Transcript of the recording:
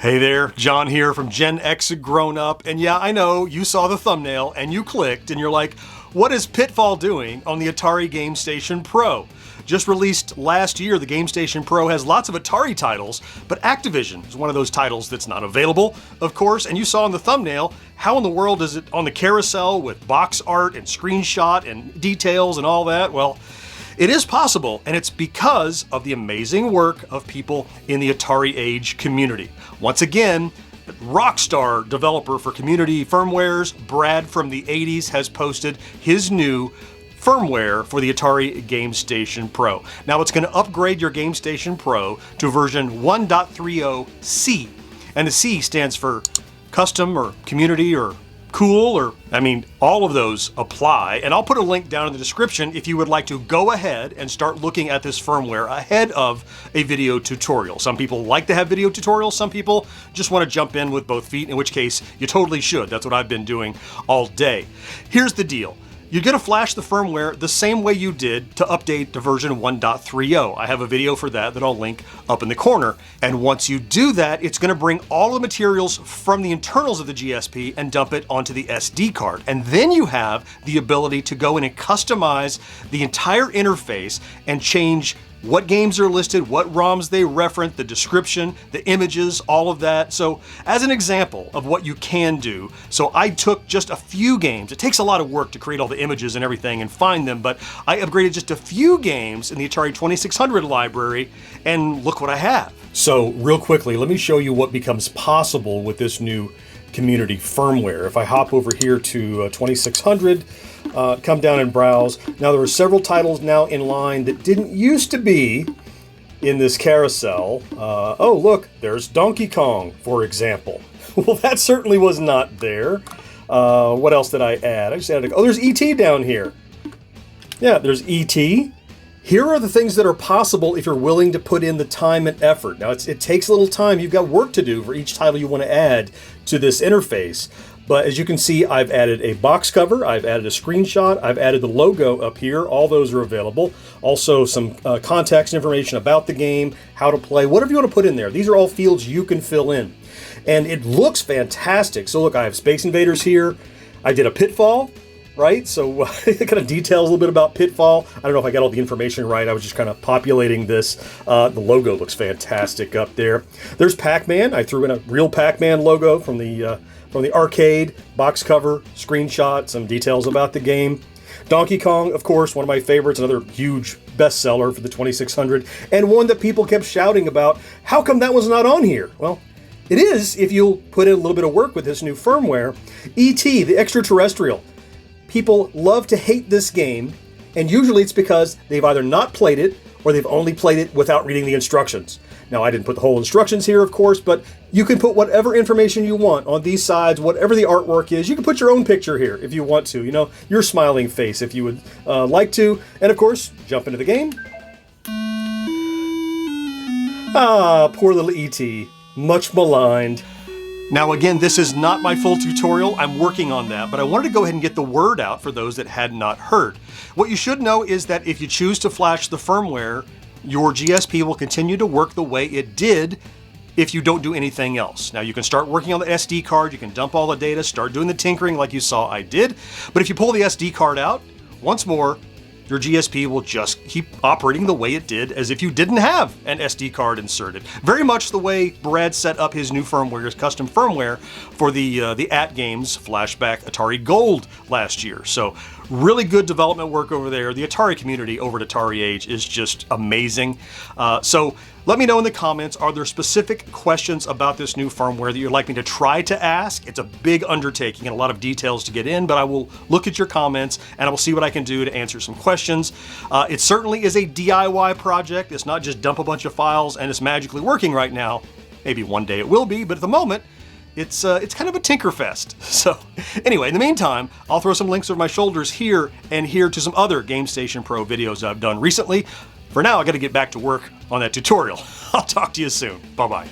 Hey there, John here from GenXGrownUp, and yeah, I know you saw the thumbnail and you clicked and you're like, what is Pitfall doing on the Atari Gamestation Pro? Just released last year, the Gamestation Pro has lots of Atari titles, but Activision is one of those titles that's not available, of course, and you saw in the thumbnail, how in the world is it on the carousel with box art and screenshot and details and all that? Well, it is possible, and it's because of the amazing work of people in the Atari Age community. Once again, rockstar developer for community firmwares, Brad from the 80s, has posted his new firmware for the Atari Gamestation Pro. Now it's going to upgrade your Gamestation Pro to version 1.30C, and the C stands for custom or community or cool, or I mean, all of those apply. And I'll put a link down in the description if you would like to go ahead and start looking at this firmware ahead of a video tutorial. Some people like to have video tutorials, some people just want to jump in with both feet, in which case you totally should. That's what I've been doing all day. Here's the deal. You're going to flash the firmware the same way you did to update to version 1.30. I have a video for that I'll link up in the corner. And once you do that, it's going to bring all the materials from the internals of the GSP and dump it onto the SD card. And then you have the ability to go in and customize the entire interface and change what games are listed, what ROMs they reference, the description, the images, all of that. So as an example of what you can do, so I took just a few games. It takes a lot of work to create all the images and everything and find them, but I upgraded just a few games in the Atari 2600 library, and look what I have. So real quickly, let me show you what becomes possible with this new community firmware. If I hop over here to 2600, come down and browse. Now there are several titles now in line that didn't used to be in this carousel. Oh look, there's Donkey Kong, for example. Well, that certainly was not there. What else did I add? I just added, oh, there's E.T. down here. Yeah, there's E.T. Here are the things that are possible if you're willing to put in the time and effort. Now, it takes a little time. You've got work to do for each title you want to add to this interface. But as you can see, I've added a box cover, I've added a screenshot, I've added the logo up here. All those are available. Also some context information about the game, how to play, whatever you want to put in there. These are all fields you can fill in. And it looks fantastic. So look, I have Space Invaders here. I did a Pitfall, right? So it kind of details a little bit about Pitfall. I don't know if I got all the information right. I was just kind of populating this. The logo looks fantastic up there. There's Pac-Man. I threw in a real Pac-Man logo from the arcade, box cover, screenshot, some details about the game. Donkey Kong, of course, one of my favorites, another huge bestseller for the 2600, and one that people kept shouting about. How come that was not on here? Well, it is if you'll put in a little bit of work with this new firmware. E.T., the extraterrestrial. People love to hate this game, and usually it's because they've either not played it or they've only played it without reading the instructions. Now, I didn't put the whole instructions here, of course, but you can put whatever information you want on these sides, whatever the artwork is. You can put your own picture here if you want to, you know, your smiling face if you would like to. And of course, jump into the game. Ah, poor little E.T., much maligned. Now again, this is not my full tutorial. I'm working on that, but I wanted to go ahead and get the word out for those that had not heard. What you should know is that if you choose to flash the firmware, your GSP will continue to work the way it did if you don't do anything else. Now you can start working on the SD card, you can dump all the data, start doing the tinkering like you saw I did, but if you pull the SD card out, once more, your GSP will just keep operating the way it did as if you didn't have an SD card inserted. Very much the way Brad set up his new firmware, his custom firmware for the AtGames Flashback Atari Gold last year. So really good development work over there. The Atari community over at Atari Age is just amazing. So let me know in the comments, are there specific questions about this new firmware that you'd like me to try to ask? It's a big undertaking and a lot of details to get in, but I will look at your comments and I will see what I can do to answer some questions. It certainly is a DIY project. It's not just dump a bunch of files and it's magically working right now. Maybe one day it will be, but at the moment, it's kind of a tinker fest. So anyway, in the meantime, I'll throw some links over my shoulders here and here to some other Gamestation Pro videos I've done recently. For now, I got to get back to work on that tutorial. I'll talk to you soon. Bye-bye.